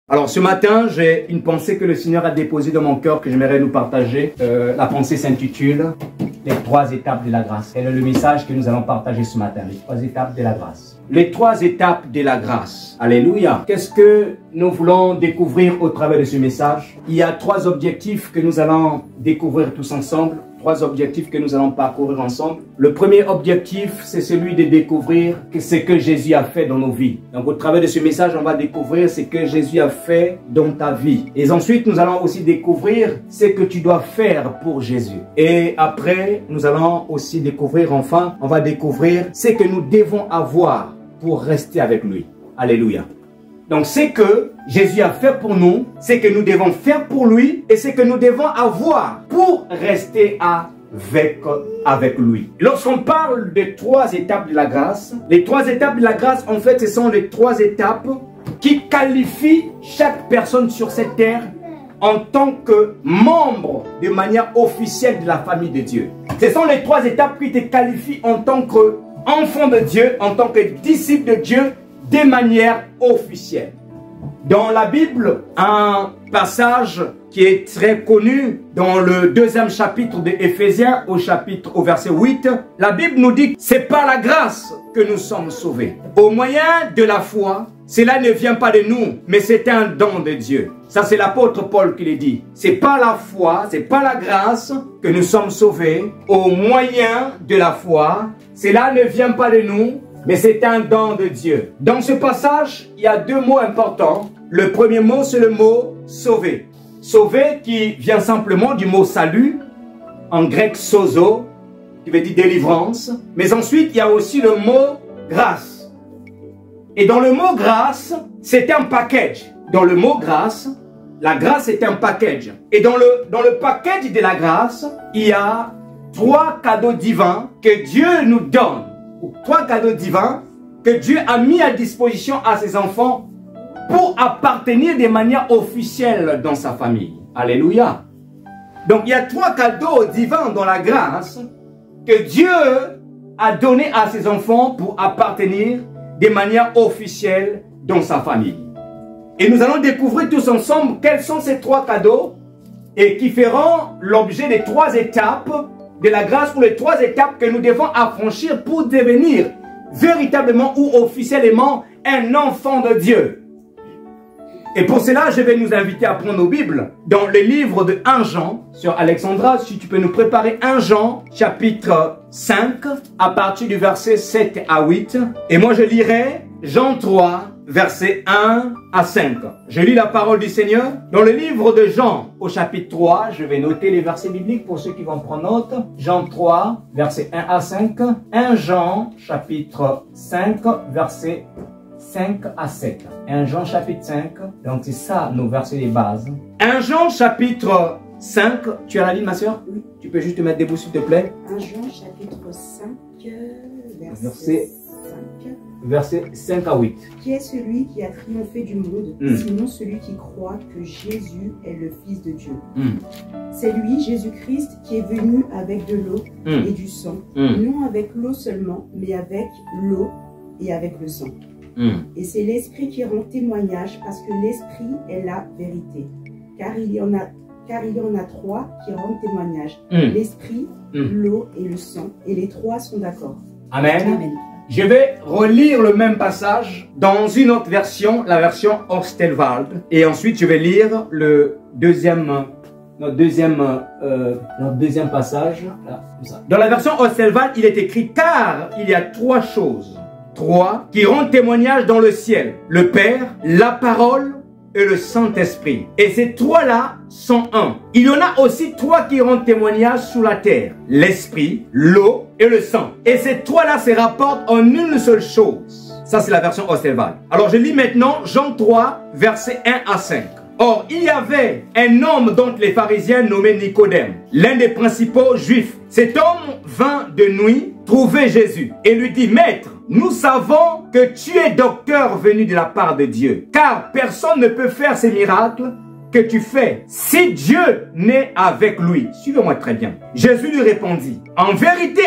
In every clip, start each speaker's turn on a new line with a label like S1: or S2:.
S1: Alors ce matin, j'ai une pensée que le Seigneur a déposée dans mon cœur que j'aimerais nous partager. La pensée s'intitule « Les 3 étapes de la grâce ». Quel est le message que nous allons partager ce matin? Les 3 étapes de la grâce. Les 3 étapes de la grâce. Alléluia. Qu'est-ce que nous voulons découvrir au travers de ce message? Il y a 3 objectifs que nous allons découvrir tous ensemble. 3 objectifs que nous allons parcourir ensemble. Le premier objectif, c'est celui de découvrir ce que Jésus a fait dans nos vies. Donc au travers de ce message, on va découvrir ce que Jésus a fait dans ta vie. Et ensuite, nous allons aussi découvrir ce que tu dois faire pour Jésus. Et après, nous allons aussi découvrir, enfin, on va découvrir ce que nous devons avoir pour rester avec lui. Alléluia. Donc, c'est que Jésus a fait pour nous, c'est que nous devons faire pour lui et c'est que nous devons avoir pour rester avec lui. Lorsqu'on parle des 3 étapes de la grâce, les 3 étapes de la grâce, en fait, ce sont les 3 étapes qui qualifient chaque personne sur cette terre en tant que membre de manière officielle de la famille de Dieu. Ce sont les 3 étapes qui te qualifient en tant qu'enfant de Dieu, en tant que disciple de Dieu, de manière officielle. Dans la Bible, un passage qui est très connu dans le 2e chapitre de Éphésiens au verset 8, la Bible nous dit que c'est par la grâce que nous sommes sauvés. Au moyen de la foi, cela ne vient pas de nous, mais c'est un don de Dieu. Ça, c'est l'apôtre Paul qui le dit. C'est par la foi, c'est par la grâce que nous sommes sauvés. Au moyen de la foi, cela ne vient pas de nous, mais c'est un don de Dieu. Dans ce passage, il y a 2 mots importants. Le premier mot, c'est le mot « sauver ». Sauver qui vient simplement du mot « salut », en grec « sozo », qui veut dire délivrance. Mais ensuite, il y a aussi le mot « grâce ». Et dans le mot « grâce », c'est un package. Dans le mot « grâce », la grâce est un package. Et dans le package de la grâce, il y a 3 cadeaux divins que Dieu nous donne. 3 cadeaux divins que Dieu a mis à disposition à ses enfants pour appartenir de manière officielle dans sa famille. Alléluia. Donc il y a 3 cadeaux divins dans la grâce que Dieu a donné à ses enfants pour appartenir de manière officielle dans sa famille. Et nous allons découvrir tous ensemble quels sont ces 3 cadeaux et qui feront l'objet des 3 étapes de la grâce, pour les 3 étapes que nous devons affranchir pour devenir véritablement ou officiellement un enfant de Dieu. Et pour cela, je vais nous inviter à prendre nos Bibles dans le livre de 1 Jean, sur Alexandra, si tu peux nous préparer 1 Jean, chapitre 5, à partir du verset 7 à 8. Et moi, je lirai Jean 3, versets 1 à 5. Je lis la parole du Seigneur. Dans le livre de Jean, au chapitre 3, je vais noter les versets bibliques pour ceux qui vont prendre note. Jean 3, versets 1 à 5. 1 Jean, chapitre 5, versets 5 à 7. 1 Jean, chapitre 5. Donc, c'est ça, nos versets de base. 1 Jean, chapitre 5. Tu as la ligne, ma soeur? Oui. Tu peux juste te mettre debout, s'il te plaît.
S2: 1 Jean, chapitre 5,
S1: verset 5 à 8.
S2: Qui est celui qui a triomphé du monde, sinon celui qui croit que Jésus est le Fils de Dieu. C'est lui, Jésus-Christ, qui est venu avec de l'eau et du sang, non avec l'eau seulement, mais avec l'eau et avec le sang. Et c'est l'Esprit qui rend témoignage, parce que l'Esprit est la vérité. Car il y en a 3 qui rendent témoignage. L'Esprit, l'eau et le sang. Et les 3 sont d'accord.
S1: Amen. Amen. Je vais relire le même passage dans une autre version, la version Ostelwald. Et ensuite, je vais lire notre deuxième passage. Là, comme ça. Dans la version Ostelwald, il est écrit « Car il y a 3 choses, 3 qui rendent témoignage dans le ciel. Le Père, la parole et le Saint-Esprit. Et ces 3-là sont un. Il y en a aussi 3 qui rendent témoignage sous la terre. L'Esprit, l'eau et le sang. Et ces 3-là se rapportent en une seule chose. Ça, c'est la version Ostelwald. Alors, je lis maintenant Jean 3, versets 1 à 5. Or, il y avait un homme d'entre les pharisiens nommé Nicodème, l'un des principaux juifs. Cet homme vint de nuit trouver Jésus et lui dit « Maître, nous savons que tu es docteur venu de la part de Dieu, car personne ne peut faire ces miracles que tu fais si Dieu n'est avec lui. » Suivez-moi très bien. Jésus lui répondit, en vérité,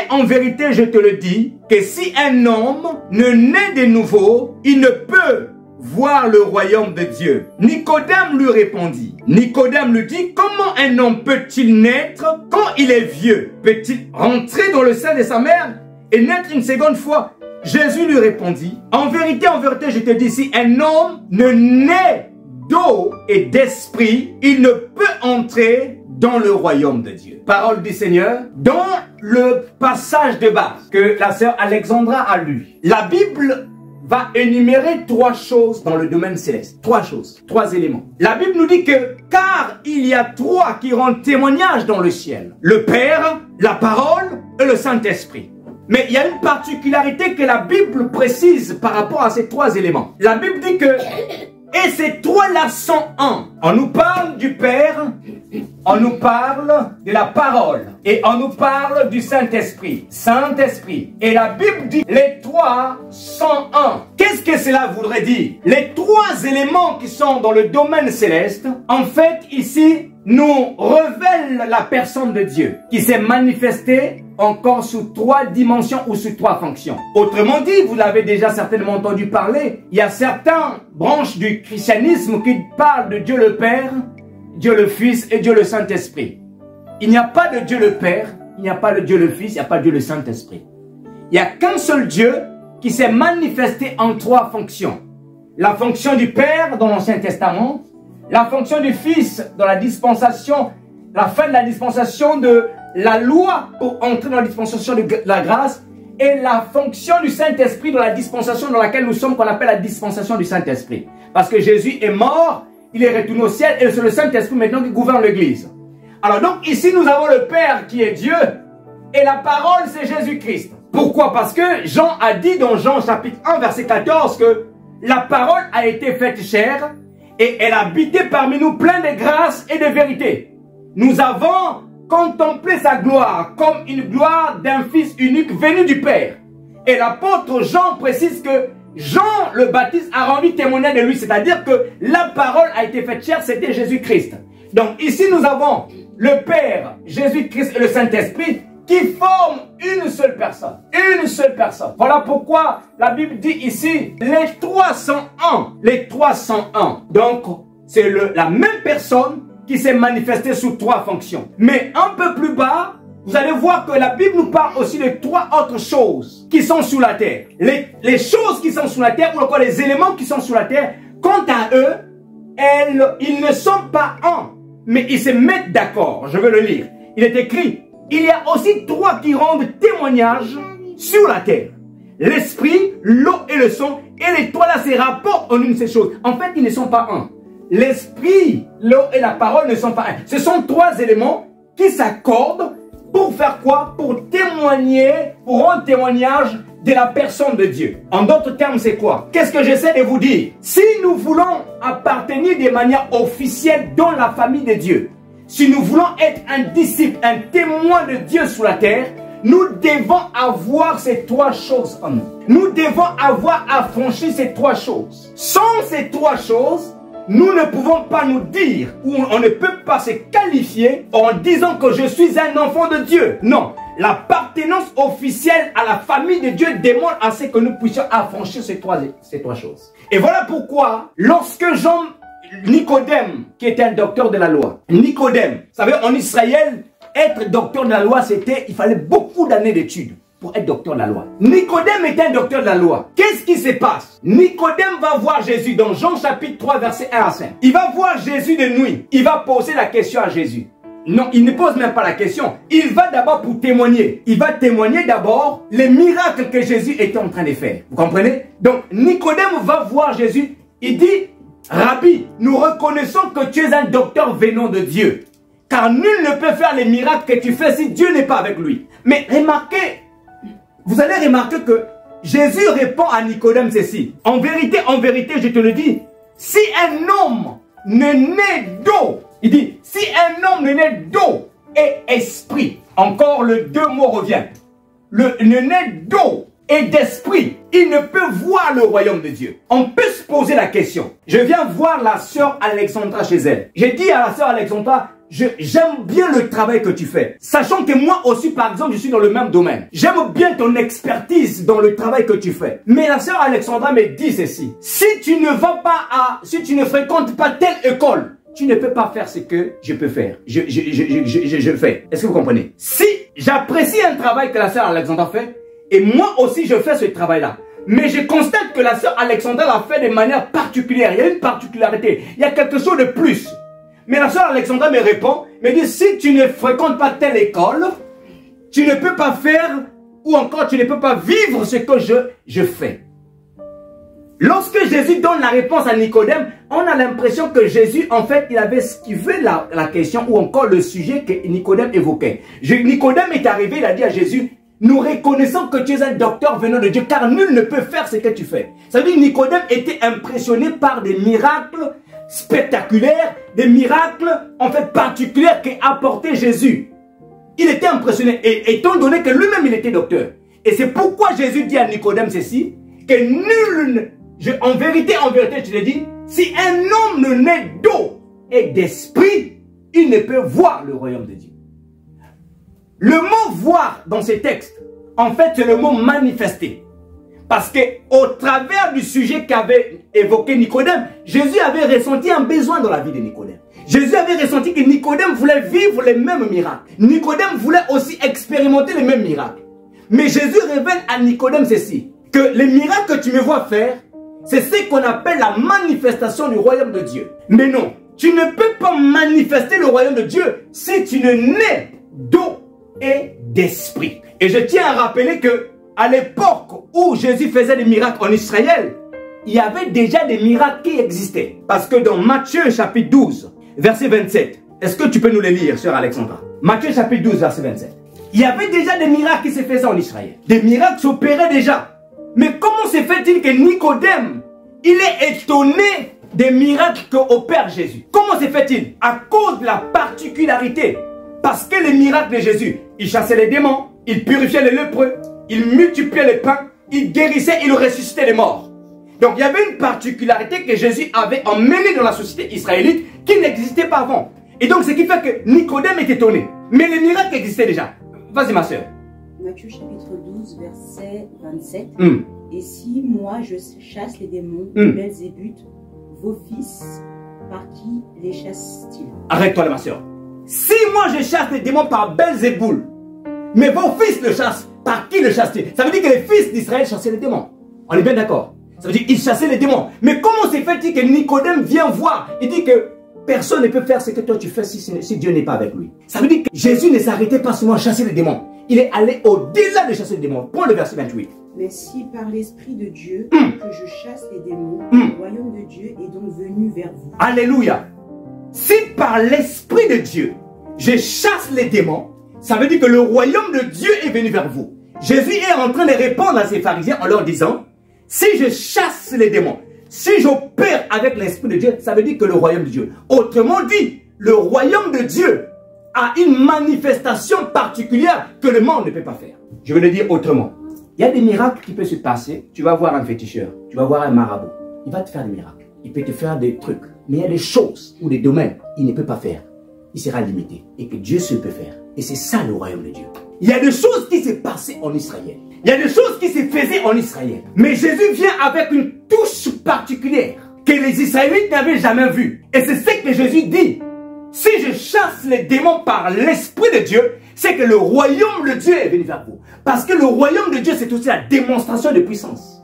S1: je te le dis, que si un homme ne naît de nouveau, il ne peut voir le royaume de Dieu? Nicodème lui répondit. Nicodème lui dit, comment un homme peut-il naître quand il est vieux? Peut-il rentrer dans le sein de sa mère et naître une seconde fois? Jésus lui répondit, en vérité, je te dis, si un homme ne naît d'eau et d'esprit, il ne peut entrer dans le royaume de Dieu. Parole du Seigneur. Dans le passage de base que la sœur Alexandra a lu, la Bible va énumérer 3 choses dans le domaine céleste. 3 choses, 3 éléments. La Bible nous dit que, car il y a 3 qui rendent témoignage dans le ciel. Le Père, la parole et le Saint-Esprit. Mais il y a une particularité que la Bible précise par rapport à ces 3 éléments. La Bible dit que, et ces 3-là sont un. On nous parle du Père, on nous parle de la parole et on nous parle du Saint-Esprit. Saint-Esprit. Et la Bible dit, les 3 sont un. Qu'est-ce que cela voudrait dire? Les 3 éléments qui sont dans le domaine céleste, en fait, ici, nous révèlent la personne de Dieu qui s'est manifestée encore sous 3 dimensions ou sous 3 fonctions. Autrement dit, vous l'avez déjà certainement entendu parler, il y a certaines branches du christianisme qui parlent de Dieu le Père, Dieu le Fils et Dieu le Saint-Esprit. Il n'y a pas de Dieu le Père, il n'y a pas de Dieu le Fils, il n'y a pas de Dieu le Saint-Esprit. Il n'y a qu'un seul Dieu qui s'est manifesté en 3 fonctions. La fonction du Père dans l'Ancien Testament, la fonction du Fils dans la dispensation, la fin de la dispensation de la loi pour entrer dans la dispensation de la grâce, et la fonction du Saint-Esprit dans la dispensation dans laquelle nous sommes, qu'on appelle la dispensation du Saint-Esprit. Parce que Jésus est mort, il est retourné au ciel, et c'est le Saint-Esprit maintenant qui gouverne l'Église. Alors donc ici nous avons le Père qui est Dieu, et la parole c'est Jésus-Christ. Pourquoi? Parce que Jean a dit dans Jean chapitre 1 verset 14 que la parole a été faite chair, et elle a habité parmi nous plein de grâce et de vérité. Nous avons contemplé sa gloire comme une gloire d'un fils unique venu du Père. Et l'apôtre Jean précise que Jean le Baptiste a rendu témoignage de lui, c'est-à-dire que la parole a été faite chair, c'était Jésus-Christ. Donc ici nous avons le Père, Jésus-Christ et le Saint-Esprit qui forment une seule personne. Une seule personne. Voilà pourquoi la Bible dit ici, les 3 sont un. Les 3 sont un. Donc, c'est la même personne qui s'est manifestée sous 3 fonctions. Mais un peu plus bas, vous allez voir que la Bible nous parle aussi de 3 autres choses qui sont sous la terre. Les choses qui sont sous la terre, ou encore les éléments qui sont sous la terre, quant à eux, ils ne sont pas un, mais ils se mettent d'accord. Je veux le lire. Il est écrit, il y a aussi 3 qui rendent témoignage sur la terre. L'esprit, l'eau et le son. Et les 3 là se rapportent en une de ces choses. En fait, ils ne sont pas un. L'esprit, l'eau et la parole ne sont pas un. Ce sont 3 éléments qui s'accordent pour faire quoi? Pour témoigner, pour rendre témoignage de la personne de Dieu. En d'autres termes, c'est quoi? Qu'est-ce que j'essaie de vous dire? Si nous voulons appartenir de manière officielle dans la famille de Dieu, si nous voulons être un disciple, un témoin de Dieu sur la terre, nous devons avoir ces 3 choses en nous. Nous devons avoir affranchi ces 3 choses. Sans ces 3 choses, nous ne pouvons pas nous dire, ou on ne peut pas se qualifier en disant que je suis un enfant de Dieu. Non, l'appartenance officielle à la famille de Dieu demande à ce que nous puissions affranchir ces trois choses. Et voilà pourquoi, lorsque Nicodème, qui était un docteur de la loi, Nicodème, vous savez, en Israël, être docteur de la loi, il fallait beaucoup d'années d'études pour être docteur de la loi. Nicodème était un docteur de la loi. Qu'est-ce qui se passe? Nicodème va voir Jésus dans Jean chapitre 3, verset 1 à 5. Il va voir Jésus de nuit. Il va poser la question à Jésus. Non, il ne pose même pas la question. Il va d'abord pour témoigner. Il va témoigner d'abord les miracles que Jésus était en train de faire. Vous comprenez? Donc, Nicodème va voir Jésus. Il dit, Rabbi, nous reconnaissons que tu es un docteur venant de Dieu. Car nul ne peut faire les miracles que tu fais si Dieu n'est pas avec lui. Mais remarquez, vous allez remarquer que Jésus répond à Nicodème ceci. En vérité, je te le dis, si un homme ne naît d'eau, il dit, si un homme ne naît d'eau et esprit, encore le 2 mots revient, ne naît d'eau et d'esprit, il ne peut voir le royaume de Dieu. On peut se poser la question. Je viens voir la sœur Alexandra chez elle. J'ai dit à la sœur Alexandra, j'aime bien le travail que tu fais. Sachant que moi aussi, par exemple, je suis dans le même domaine. J'aime bien ton expertise dans le travail que tu fais. Mais la sœur Alexandra me dit ceci. Si tu ne fréquentes pas telle école, tu ne peux pas faire ce que je peux faire. Je fais. Est-ce que vous comprenez? Si j'apprécie un travail que la sœur Alexandra fait, et moi aussi je fais ce travail-là, mais je constate que la sœur Alexandra l'a fait de manière particulière. Il y a une particularité. Il y a quelque chose de plus. Mais la sœur Alexandra me répond, me dit, si tu ne fréquentes pas telle école, tu ne peux pas faire, ou encore tu ne peux pas vivre ce que je fais. Lorsque Jésus donne la réponse à Nicodème, on a l'impression que Jésus, en fait, il avait esquivé la question ou encore le sujet que Nicodème évoquait. Nicodème est arrivé, il a dit à Jésus, nous reconnaissons que tu es un docteur venant de Dieu, car nul ne peut faire ce que tu fais. Ça veut dire que Nicodème était impressionné par des miracles spectaculaires, des miracles, en fait, particuliers qu'a apporté Jésus. Il était impressionné, et étant donné que lui-même, il était docteur. Et c'est pourquoi Jésus dit à Nicodème ceci, que nul, en vérité, je te dis, si un homme ne naît d'eau et d'esprit, il ne peut voir le royaume de Dieu. Le mot voir dans ces textes, en fait, c'est le mot manifester. Parce que au travers du sujet qu'avait évoqué Nicodème, Jésus avait ressenti un besoin dans la vie de Nicodème. Jésus avait ressenti que Nicodème voulait vivre les mêmes miracles. Nicodème voulait aussi expérimenter les mêmes miracles. Mais Jésus révèle à Nicodème ceci, que les miracles que tu me vois faire, c'est ce qu'on appelle la manifestation du royaume de Dieu. Mais non, tu ne peux pas manifester le royaume de Dieu si tu ne nais d'eau et d'esprit. Et je tiens à rappeler que à l'époque où Jésus faisait des miracles en Israël, il y avait déjà des miracles qui existaient. Parce que dans Matthieu chapitre 12, verset 27, est-ce que tu peux nous les lire, sœur Alexandra? Matthieu chapitre 12, verset 27. Il y avait déjà des miracles qui se faisaient en Israël. Des miracles s'opéraient déjà. Mais comment se fait-il que Nicodème, il est étonné des miracles qu'opère Jésus? Comment se fait-il? À cause de la particularité. Parce que les miracles de Jésus, il chassait les démons, il purifiait les lépreux, il multipliait les pains, il guérissait, il ressuscitait les morts. Donc il y avait une particularité que Jésus avait emmenée dans la société israélite qui n'existait pas avant. Et donc ce qui fait que Nicodème est étonné. Mais les miracles existaient déjà. Vas-y ma soeur.
S2: Matthieu chapitre 12, verset 27. Et si moi je chasse les démons de Belzébuth, vos fils, par qui les chassent-ils? Arrête-toi là ma soeur. Si moi je chasse les démons par Belzéboul, mais vos fils le chassent, par qui le chassent-ils? Ça veut dire que les fils d'Israël chassaient les démons. On est bien d'accord? Ça veut dire qu'ils chassaient les démons. Mais comment se fait-il que Nicodème vient voir? Il dit que personne ne peut faire ce que toi tu fais si Dieu n'est pas avec lui. Ça veut dire que Jésus ne s'arrêtait pas seulement à chasser les démons. Il est allé au-delà de chasser les démons. Prends le verset 28. Mais si par l'Esprit de Dieu que je chasse les démons, le royaume de Dieu est donc venu vers vous. Alléluia. Si par l'Esprit de Dieu, je chasse les démons, ça veut dire que le royaume de Dieu est venu vers vous. Jésus est en train de répondre à ces pharisiens en leur disant, si je chasse les démons, si j'opère avec l'Esprit de Dieu, ça veut dire que le royaume de Dieu. Autrement dit, le royaume de Dieu a une manifestation particulière que le monde ne peut pas faire. Je vais le dire autrement. Il y a des miracles qui peuvent se passer. Tu vas voir un féticheur, tu vas voir un marabout. Il va te faire des miracles. Il peut te faire des trucs. Mais il y a des choses ou des domaines qu'il ne peut pas faire. Il sera limité. Et que Dieu seul peut faire. Et c'est ça le royaume de Dieu. Il y a des choses qui se passaient en Israël. Il y a des choses qui se faisaient en Israël. Mais Jésus vient avec une touche particulière que les Israélites n'avaient jamais vue. Et c'est ce que Jésus dit. Si je chasse les démons par l'Esprit de Dieu, c'est que le royaume de Dieu est venu vers vous. Parce que le royaume de Dieu, c'est aussi la démonstration de puissance.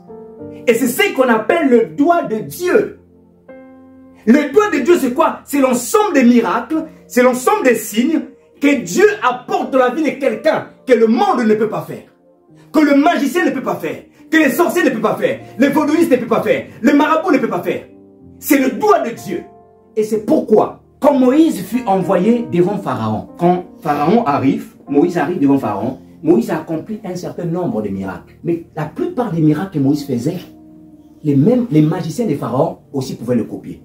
S2: Et c'est ce qu'on appelle le doigt de Dieu. Le doigt de Dieu, c'est quoi? C'est l'ensemble des miracles, c'est l'ensemble des signes que Dieu apporte dans la vie de quelqu'un que le monde ne peut pas faire. Que le magicien ne peut pas faire. Que les sorciers ne peuvent pas faire. Les vaudouistes ne peuvent pas faire. Le marabout ne peut pas faire. C'est le doigt de Dieu. Et c'est pourquoi, quand Moïse fut envoyé devant Pharaon, quand Pharaon arrive, Moïse arrive devant Pharaon, Moïse a accompli un certain nombre de miracles. Mais la plupart des miracles que Moïse faisait, les magiciens de Pharaon aussi pouvaient le copier.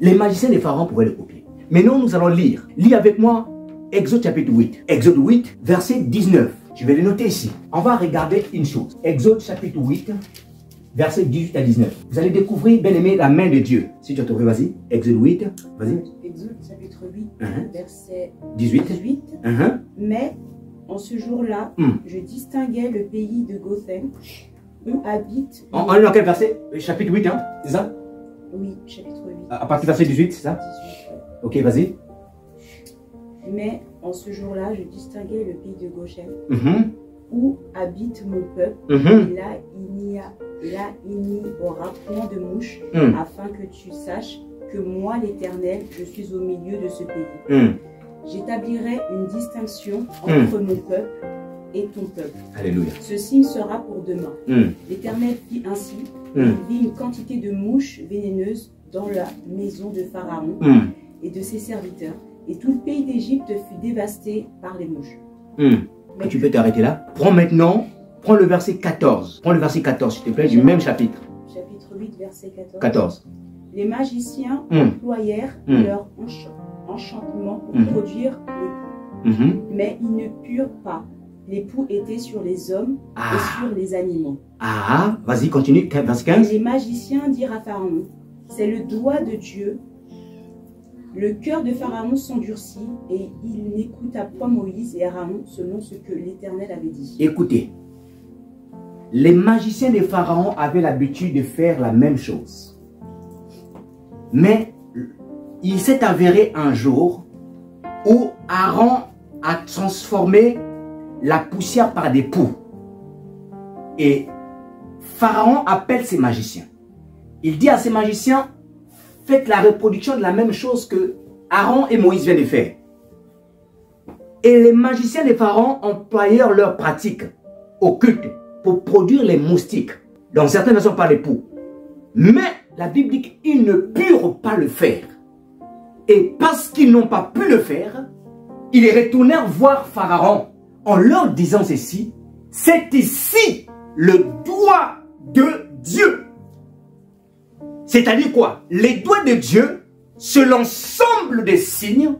S2: Les magiciens de Pharaon pouvaient le copier. Maintenant, nous allons lire. Lis avec moi Exode chapitre 8. Exode 8, verset 19. Je vais le noter ici. On va regarder une chose. Exode chapitre 8, verset 18 à 19. Vous allez découvrir, bien aimé, la main de Dieu. Si tu as trouvé, vas-y. Exode 8, vas-y. Exode chapitre 8, verset
S1: 18.
S2: Mais en ce jour-là, je distinguais le pays de Gothen où habite...
S1: On est dans quel verset? Chapitre 8, hein? C'est ça?
S2: Oui, chapitre 8.
S1: À partir du verset 18, c'est ça?
S2: 18, ouais.
S1: Ok, vas-y.
S2: Mais en ce jour-là, je distinguais le pays de Goshen où habite mon peuple. Et là, il n'y aura point de mouche afin que tu saches que moi, l'Éternel, je suis au milieu de ce pays. J'établirai une distinction entre mon peuple et ton peuple.
S1: Alléluia.
S2: Ce signe sera pour demain. L'Éternel fit ainsi. Il vit une quantité de mouches vénéneuses dans la maison de Pharaon et de ses serviteurs. Et tout le pays d'Égypte fut dévasté par les mouches.
S1: Mais tu peux t'arrêter là. Prends le verset 14. Prends le verset 14, s'il te plaît, du même chapitre.
S2: Chapitre 8, verset
S1: 14.
S2: Les magiciens employèrent leur enchantement pour produire l'époux. Mais ils ne purent pas. L'époux était sur les hommes et sur les animaux.
S1: Vas-y, continue, verset 15.
S2: Et les magiciens dirent à Pharaon, c'est le doigt de Dieu. Le cœur de Pharaon s'endurcit et il n'écouta pas Moïse et Aaron selon ce que l'Éternel avait dit.
S1: Écoutez, les magiciens de Pharaon avaient l'habitude de faire la même chose. Mais il s'est avéré un jour où Aaron a transformé la poussière par des poux. Et Pharaon appelle ses magiciens. Il dit à ses magiciens, faites la reproduction de la même chose que Aaron et Moïse viennent de faire. Et les magiciens de Pharaon employèrent leur pratique occulte pour produire les moustiques. Dans certaines versions, par les poux. Mais la Bible dit qu'ils ne purent pas le faire. Et parce qu'ils n'ont pas pu le faire, ils retournèrent voir Pharaon en leur disant ceci, c'est ici le doigt de Dieu. C'est-à-dire quoi? Les doigts de Dieu, c'est l'ensemble des signes,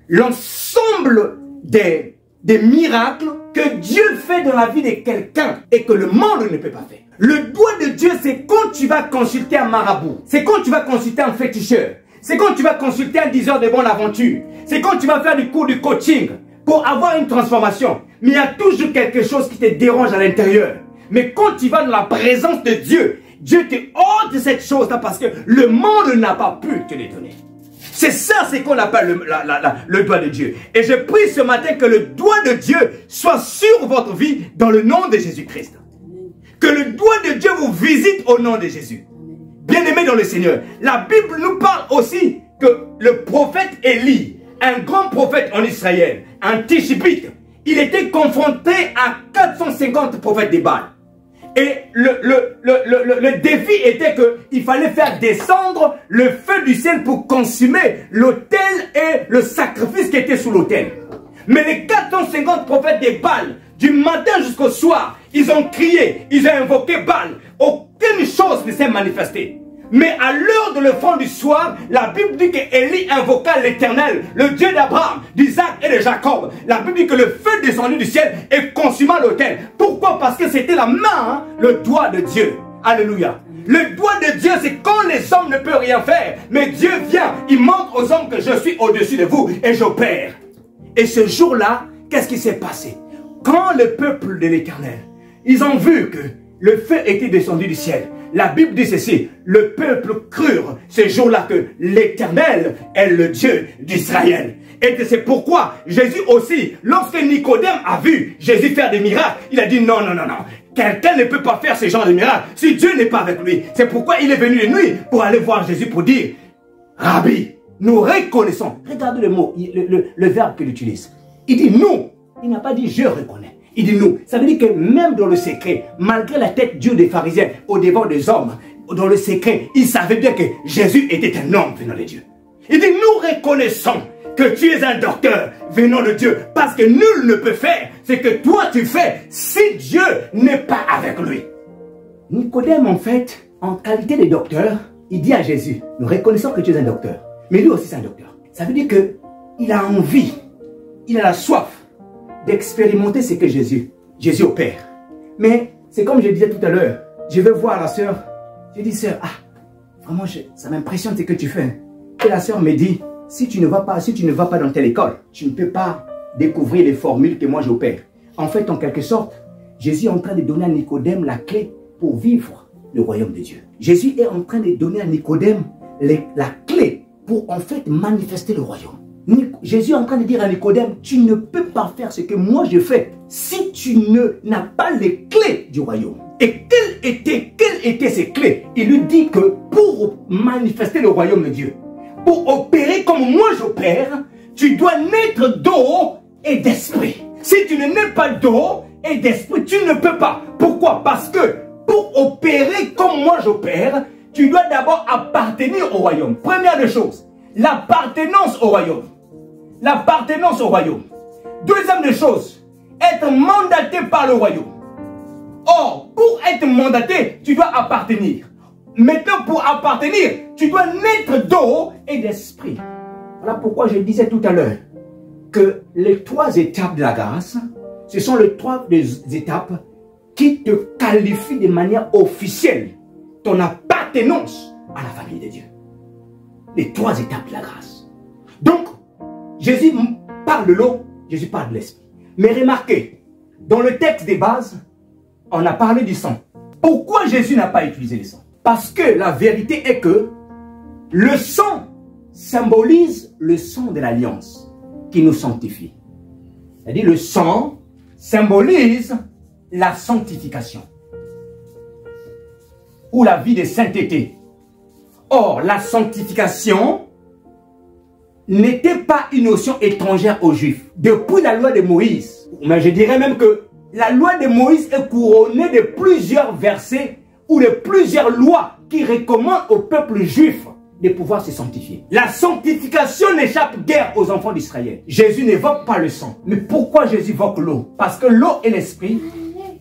S1: l'ensemble des miracles que Dieu fait dans la vie de quelqu'un et que le monde ne peut pas faire. Le doigt de Dieu, c'est quand tu vas consulter un marabout, c'est quand tu vas consulter un féticheur, c'est quand tu vas consulter un diseur de bonne aventure, c'est quand tu vas faire du cours de coaching pour avoir une transformation. Mais il y a toujours quelque chose qui te dérange à l'intérieur. Mais quand tu vas dans la présence de Dieu, Dieu te ôte cette chose-là parce que le monde n'a pas pu te les donner. C'est ça, c'est qu'on appelle le doigt de Dieu. Et je prie ce matin que le doigt de Dieu soit sur votre vie dans le nom de Jésus-Christ. Que le doigt de Dieu vous visite au nom de Jésus. Bien-aimés dans le Seigneur, la Bible nous parle aussi que le prophète Élie, un grand prophète en Israël, un Tishbite, il était confronté à 450 prophètes des Baals. Et le défi était qu'il fallait faire descendre le feu du ciel pour consumer l'autel et le sacrifice qui était sous l'autel. Mais les 450 prophètes des Baals, du matin jusqu'au soir, ils ont crié, ils ont invoqué Baal. Aucune chose ne s'est manifestée. Mais à l'heure de l'offrande du soir, la Bible dit qu'Élie invoqua l'Éternel, le Dieu d'Abraham, d'Isaac et de Jacob. La Bible dit que le feu descendu du ciel et consuma l'autel. Pourquoi? Parce que c'était la main, le doigt de Dieu. Alléluia. Le doigt de Dieu, c'est quand les hommes ne peuvent rien faire. Mais Dieu vient, il montre aux hommes que je suis au-dessus de vous et j'opère. Et ce jour-là, qu'est-ce qui s'est passé? Quand le peuple de l'Éternel, ils ont vu que le feu était descendu du ciel. La Bible dit ceci, le peuple crurent ce jour-là que l'Éternel est le Dieu d'Israël. Et c'est pourquoi Jésus aussi, lorsque Nicodème a vu Jésus faire des miracles, il a dit non, non, non, non. Quelqu'un ne peut pas faire ce genre de miracles si Dieu n'est pas avec lui. C'est pourquoi il est venu de nuit pour aller voir Jésus pour dire, Rabbi, nous reconnaissons. Regardez le mot, le verbe qu'il utilise. Il dit nous. Il n'a pas dit je reconnais. Il dit nous. Ça veut dire que même dans le secret, malgré la tête dure des pharisiens au devant des hommes, dans le secret, ils savaient bien que Jésus était un homme venant de Dieu. Il dit nous reconnaissons que tu es un docteur venant de Dieu parce que nul ne peut faire ce que toi tu fais si Dieu n'est pas avec lui. Nicodème en fait, en qualité de docteur, il dit à Jésus, nous reconnaissons que tu es un docteur. Mais lui aussi c'est un docteur. Ça veut dire qu'il a envie, il a la soif d'expérimenter ce que Jésus opère. Mais c'est comme je disais tout à l'heure, je vais voir la sœur, je dis sœur, vraiment ça m'impressionne ce que tu fais. Et la sœur me dit, si tu ne vas pas dans telle école, tu ne peux pas découvrir les formules que moi j'opère. En fait, en quelque sorte, Jésus est en train de donner à Nicodème la clé pour vivre le royaume de Dieu. Jésus est en train de donner à Nicodème la clé pour en fait manifester le royaume. Jésus est en train de dire à Nicodème, tu ne peux pas faire ce que moi je fais si tu n'as pas les clés du royaume. Et quelles étaient ces clés? Il lui dit que pour manifester le royaume de Dieu, pour opérer comme moi j'opère, tu dois naître d'eau et d'esprit. Si tu ne nais pas d'eau et d'esprit, tu ne peux pas. Pourquoi? Parce que pour opérer comme moi j'opère, tu dois d'abord appartenir au royaume. Première des choses, l'appartenance au royaume. L'appartenance au royaume. Deuxième des choses, être mandaté par le royaume. Or, pour être mandaté, tu dois appartenir. Maintenant, pour appartenir, tu dois naître d'eau et d'esprit. Voilà pourquoi je disais tout à l'heure que les 3 étapes de la grâce, ce sont les 3 étapes qui te qualifient de manière officielle ton appartenance à la famille de Dieu. Les 3 étapes de la grâce. Donc, Jésus parle de l'eau, Jésus parle de l'esprit. Mais remarquez, dans le texte des bases, on a parlé du sang. Pourquoi Jésus n'a pas utilisé le sang? Parce que la vérité est que le sang symbolise le sang de l'alliance qui nous sanctifie. C'est-à-dire le sang symbolise la sanctification ou la vie de sainteté. Or, la sanctification n'était pas une notion étrangère aux Juifs. Depuis la loi de Moïse, mais je dirais même que la loi de Moïse est couronnée de plusieurs versets ou de plusieurs lois qui recommandent au peuple juif de pouvoir se sanctifier. La sanctification n'échappe guère aux enfants d'Israël. Jésus n'évoque pas le sang. Mais pourquoi Jésus évoque l'eau? Parce que l'eau et l'esprit,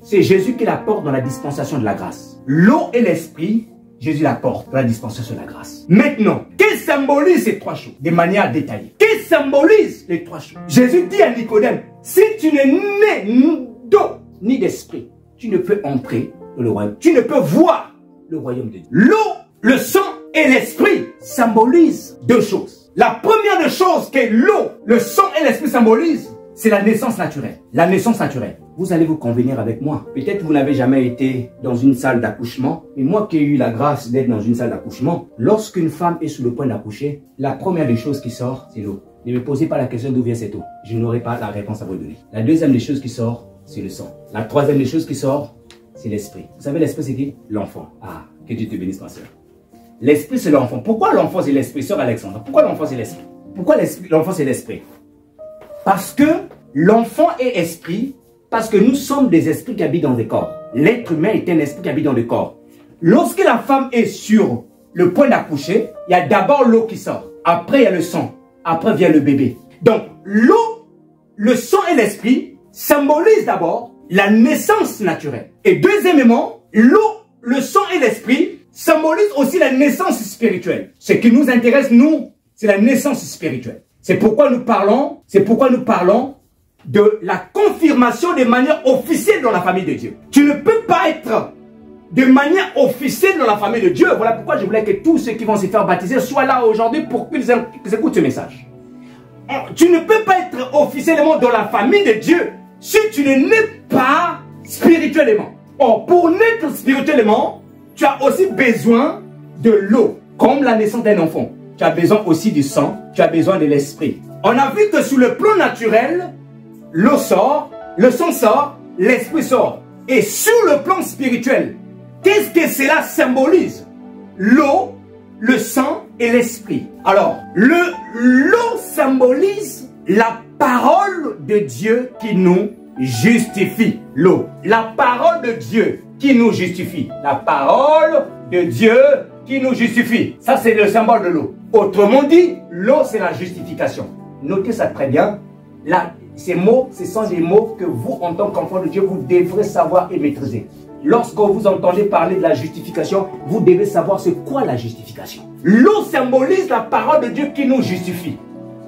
S1: c'est Jésus qui l'apporte dans la dispensation de la grâce. L'eau et l'esprit, Jésus l'apporte dans la dispensation de la grâce. Maintenant, que symbolisent ces 3 choses de manière détaillée? Que symbolisent les 3 choses? Jésus dit à Nicodème, si tu n'es né d'eau ni d'esprit, tu ne peux entrer dans le royaume. Tu ne peux voir le royaume de Dieu. L'eau, le sang et l'esprit symbolisent 2 choses. La première des choses que l'eau, le sang et l'esprit symbolisent, c'est la naissance naturelle. La naissance naturelle. Vous allez vous convenir avec moi. Peut-être que vous n'avez jamais été dans une salle d'accouchement. Mais moi qui ai eu la grâce d'être dans une salle d'accouchement, lorsqu'une femme est sur le point d'accoucher, la première des choses qui sort, c'est l'eau. Ne me posez pas la question d'où vient cette eau. Je n'aurai pas la réponse à vous donner. La deuxième des choses qui sort, c'est le sang. La troisième des choses qui sort, c'est l'esprit. Vous savez, l'esprit, c'est qui? L'enfant. Ah, que Dieu te bénisse, ma soeur. L'esprit, c'est l'enfant. Pourquoi l'enfant, c'est l'esprit, sœur Alexandre? Pourquoi l'enfant, c'est l'esprit? Pourquoi l'enfant, c'est l'esprit? Parce que l'enfant est esprit, parce que nous sommes des esprits qui habitent dans des corps. L'être humain est un esprit qui habite dans le corps. Lorsque la femme est sur le point d'accoucher, il y a d'abord l'eau qui sort. Après, il y a le sang. Après vient le bébé. Donc, l'eau, le sang et l'esprit symbolisent d'abord la naissance naturelle. Et deuxièmement, l'eau, le sang et l'esprit symbolisent aussi la naissance spirituelle. Ce qui nous intéresse, nous, c'est la naissance spirituelle. C'est pourquoi nous parlons de la confirmation de manière officielle dans la famille de Dieu. Tu ne peux pas être de manière officielle dans la famille de Dieu. Voilà pourquoi je voulais que tous ceux qui vont se faire baptiser soient là aujourd'hui pour qu'ils écoutent ce message. Tu ne peux pas être officiellement dans la famille de Dieu si tu ne nais pas spirituellement. Or, pour naître spirituellement, tu as aussi besoin de l'eau, comme la naissance d'un enfant. Tu as besoin aussi du sang, tu as besoin de l'esprit. On a vu que sur le plan naturel, l'eau sort, le sang sort, l'esprit sort. Et sur le plan spirituel, qu'est-ce que cela symbolise? L'eau, le sang et l'esprit. Alors, l'eau symbolise la parole de Dieu qui nous justifie. L'eau, la parole de Dieu qui nous justifie. La parole de Dieu qui nous justifie. Ça, c'est le symbole de l'eau. Autrement dit, l'eau, c'est la justification. Notez ça très bien. Là, ces mots, ce sont des mots que vous, en tant qu'enfant de Dieu, vous devrez savoir et maîtriser. Lorsque vous entendez parler de la justification, vous devez savoir c'est quoi la justification. L'eau symbolise la parole de Dieu qui nous justifie.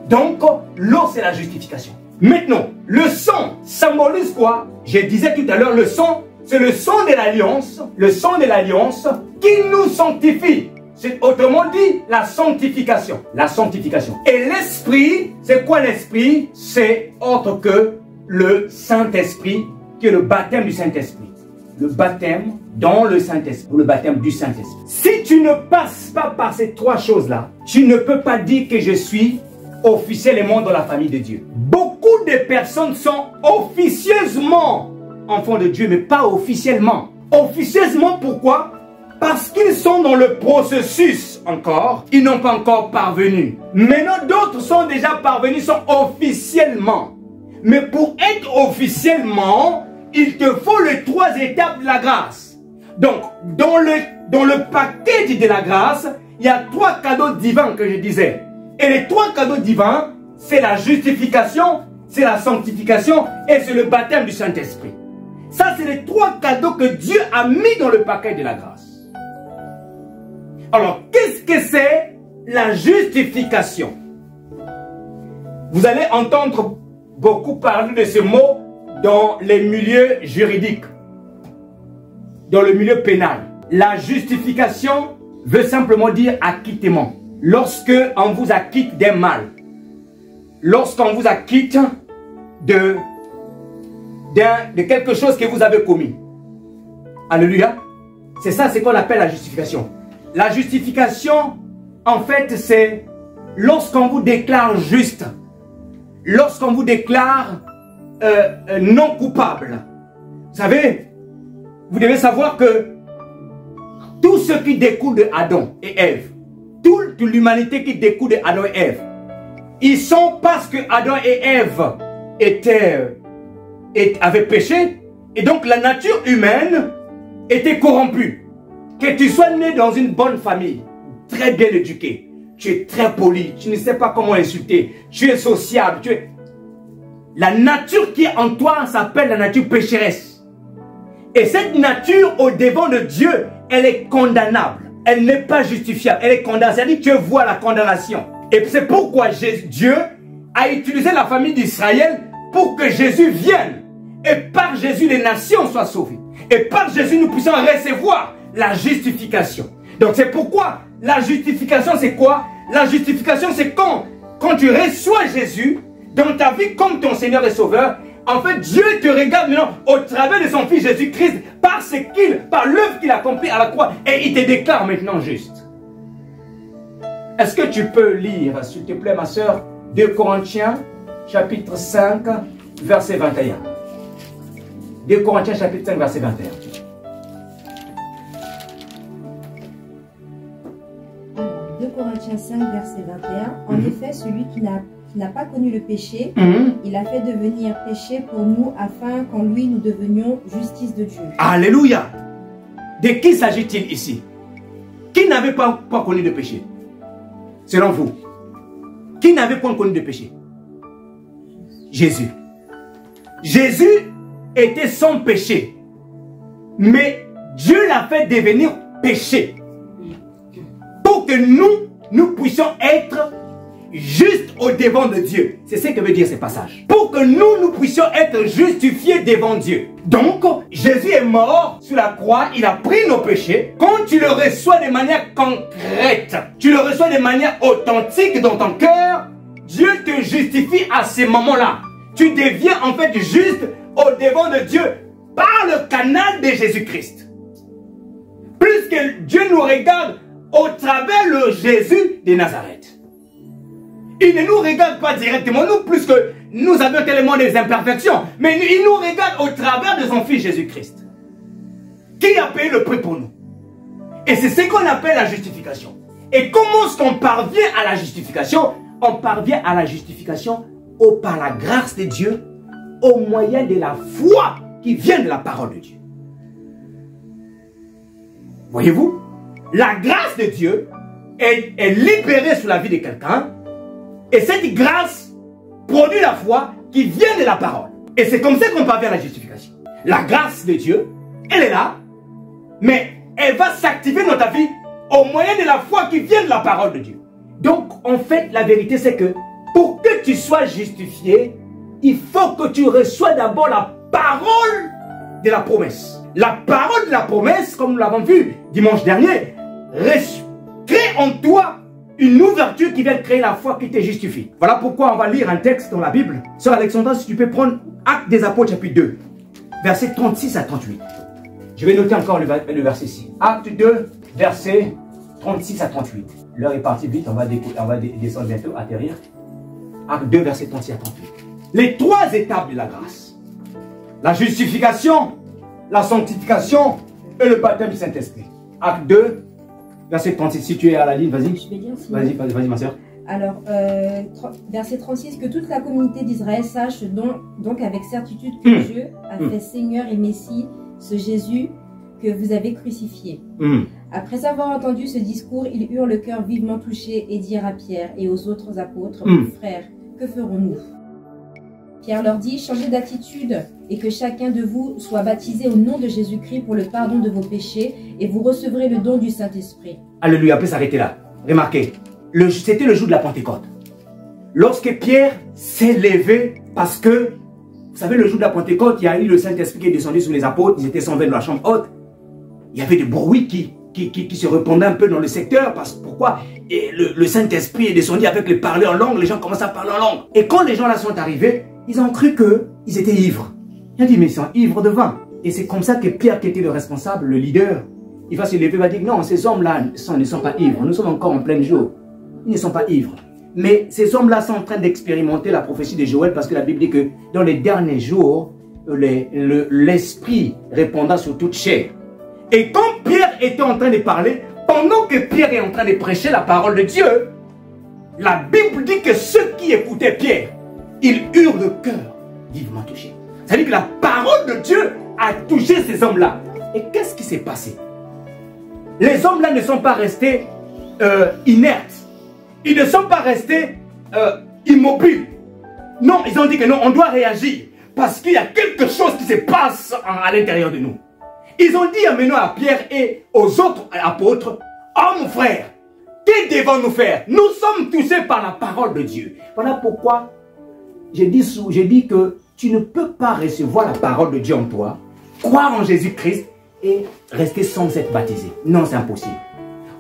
S1: Donc, l'eau, c'est la justification. Maintenant, le sang symbolise quoi? Je disais tout à l'heure, le sang, c'est le sang de l'alliance. Le sang de l'alliance qui nous sanctifie. C'est autrement dit la sanctification. La sanctification. Et l'esprit, c'est quoi l'esprit? C'est autre que le Saint-Esprit, qui est le baptême du Saint-Esprit. Le baptême dans le Saint-Esprit, ou le baptême du Saint-Esprit. Si tu ne passes pas par ces trois choses-là, tu ne peux pas dire que je suis officiellement dans la famille de Dieu. Beaucoup de personnes sont officieusement enfants de Dieu, mais pas officiellement. Officieusement, pourquoi? Parce qu'ils sont dans le processus encore, ils n'ont pas encore parvenu. Maintenant, d'autres sont déjà parvenus, sont officiellement. Mais pour être officiellement, il te faut les trois étapes de la grâce. Donc, dans le paquet de la grâce, il y a trois cadeaux divins que je disais. Et les trois cadeaux divins, c'est la justification, c'est la sanctification et c'est le baptême du Saint-Esprit. Ça, c'est les trois cadeaux que Dieu a mis dans le paquet de la grâce. Alors, qu'est-ce que c'est la justification? Vous allez entendre beaucoup parler de ce mot dans les milieux juridiques, dans le milieu pénal. La justification veut simplement dire acquittement. Lorsque on vous acquitte d'un mal, lorsqu'on vous acquitte de quelque chose que vous avez commis. Alléluia. C'est ça, c'est qu'on appelle la justification. La justification, en fait, c'est lorsqu'on vous déclare juste, lorsqu'on vous déclare non coupable. Vous savez, vous devez savoir que tout ce qui découle de Adam et Ève, toute l'humanité qui découle de Adam et Ève, ils sont parce que Adam et Ève avaient péché, et donc la nature humaine était corrompue. Que tu sois né dans une bonne famille, très bien éduqué, tu es très poli, tu ne sais pas comment insulter, tu es sociable, la nature qui est en toi s'appelle la nature pécheresse. Et cette nature au devant de Dieu, elle est condamnable. Elle n'est pas justifiable, elle est condamnable. C'est-à-dire que tu vois la condamnation. Et c'est pourquoi Dieu a utilisé la famille d'Israël pour que Jésus vienne. Et par Jésus, les nations soient sauvées. Et par Jésus, nous puissions recevoir la justification. Donc c'est pourquoi la justification, c'est quoi? La justification, c'est quand tu reçois Jésus dans ta vie comme ton Seigneur et Sauveur. En fait, Dieu te regarde maintenant au travers de son Fils Jésus-Christ par l'œuvre qu'il a accomplie à la croix, et il te déclare maintenant juste. Est-ce que tu peux lire, s'il te plaît, ma soeur, 2 Corinthiens, chapitre 5, verset 21. 2 Corinthiens, chapitre 5, verset 21.
S3: 2 Corinthiens 5, verset 21. En effet, celui qui n'a pas connu le péché, il a fait devenir péché pour nous, afin qu'en lui nous devenions justice de Dieu. Alléluia!
S1: De qui s'agit-il ici? Qui n'avait pas connu de péché? Selon vous, qui n'avait pas connu de péché? Jésus. Jésus était sans péché, mais Dieu l'a fait devenir péché pour que nous puissions être juste au devant de Dieu. C'est ce que veut dire ce passage. Pour que nous puissions être justifiés devant Dieu. Donc, Jésus est mort sur la croix, il a pris nos péchés. Quand tu le reçois de manière concrète, tu le reçois de manière authentique dans ton cœur, Dieu te justifie à ces moments-là. Tu deviens en fait juste au devant de Dieu par le canal de Jésus-Christ. Puisque Dieu nous regarde au travers le Jésus de Nazareth. Il ne nous regarde pas directement, nous, plus que nous avons tellement des imperfections, mais il nous regarde au travers de son Fils Jésus-Christ, qui a payé le prix pour nous. Et c'est ce qu'on appelle la justification. Et comment est-ce qu'on parvient à la justification? On parvient à la justification par la grâce de Dieu, au moyen de la foi qui vient de la parole de Dieu. Voyez-vous? La grâce de Dieu est libérée sur la vie de quelqu'un. Et cette grâce produit la foi qui vient de la parole. Et c'est comme ça qu'on parvient à la justification. La grâce de Dieu, elle est là, mais elle va s'activer dans ta vie au moyen de la foi qui vient de la parole de Dieu. Donc, en fait, la vérité, c'est que pour que tu sois justifié, il faut que tu reçois d'abord la parole de la promesse. La parole de la promesse, comme nous l'avons vu dimanche dernier, crée en toi une ouverture qui vient créer la foi qui te justifie. Voilà pourquoi on va lire un texte dans la Bible. Sœur Alexandra, si tu peux prendre Actes des Apôtres chapitre 2, versets 36 à 38. Je vais noter encore le verset ici. Acte 2, versets 36 à 38. L'heure est partie vite, on va descendre bientôt, atterrir. Acte 2, versets 36 à 38. Les trois étapes de la grâce. La justification, la sanctification et le baptême du Saint-Esprit. Acte 2, verset 36. Si tu es à la ligne, vas-y.
S3: Je vais lire.
S1: Vas-y, ma soeur.
S3: Alors, verset 36, que toute la communauté d'Israël sache donc avec certitude que Dieu a fait Seigneur et Messie, ce Jésus que vous avez crucifié. Après avoir entendu ce discours, ils eurent le cœur vivement touché et dirent à Pierre et aux autres apôtres, frères, que ferons-nous? Pierre leur dit, changez d'attitude et que chacun de vous soit baptisé au nom de Jésus-Christ pour le pardon de vos péchés et vous recevrez le don du Saint-Esprit.
S1: Alléluia, on peut s'arrêter là. Remarquez, c'était le jour de la Pentecôte. Lorsque Pierre s'est levé, parce que, vous savez, le jour de la Pentecôte, il y a eu le Saint-Esprit qui est descendu sur les apôtres, ils étaient 120 dans la chambre haute. Il y avait des bruits qui se répandaient un peu dans le secteur. Pourquoi? Et le Saint-Esprit est descendu avec le parler en langue, les gens commencent à parler en langue. Et quand les gens là sont arrivés, ils ont cru qu'ils étaient ivres. Ils ont dit, mais ils sont ivres de vin. Et c'est comme ça que Pierre, qui était le responsable, le leader, il va se lever, il va dire, non, ces hommes-là ne sont pas ivres, nous sommes encore en plein jour. Ils ne sont pas ivres. Mais ces hommes-là sont en train d'expérimenter la prophétie de Joël parce que la Bible dit que dans les derniers jours, l'Esprit répondra sur toute chair. Et quand Pierre était en train de parler, pendant que Pierre est en train de prêcher la parole de Dieu, la Bible dit que ceux qui écoutaient Pierre, ils eurent le cœur vivement touché. C'est-à-dire que la parole de Dieu a touché ces hommes-là. Et qu'est-ce qui s'est passé? Les hommes-là ne sont pas restés inertes. Ils ne sont pas restés immobiles. Non, ils ont dit que non, on doit réagir. Parce qu'il y a quelque chose qui se passe à l'intérieur de nous. Ils ont dit maintenant à Pierre et aux autres apôtres, « Oh mon frère, que devons-nous faire? Nous sommes touchés par la parole de Dieu. » Voilà pourquoi j'ai dit que tu ne peux pas recevoir la parole de Dieu en toi, croire en Jésus-Christ et rester sans être baptisé. Non, c'est impossible.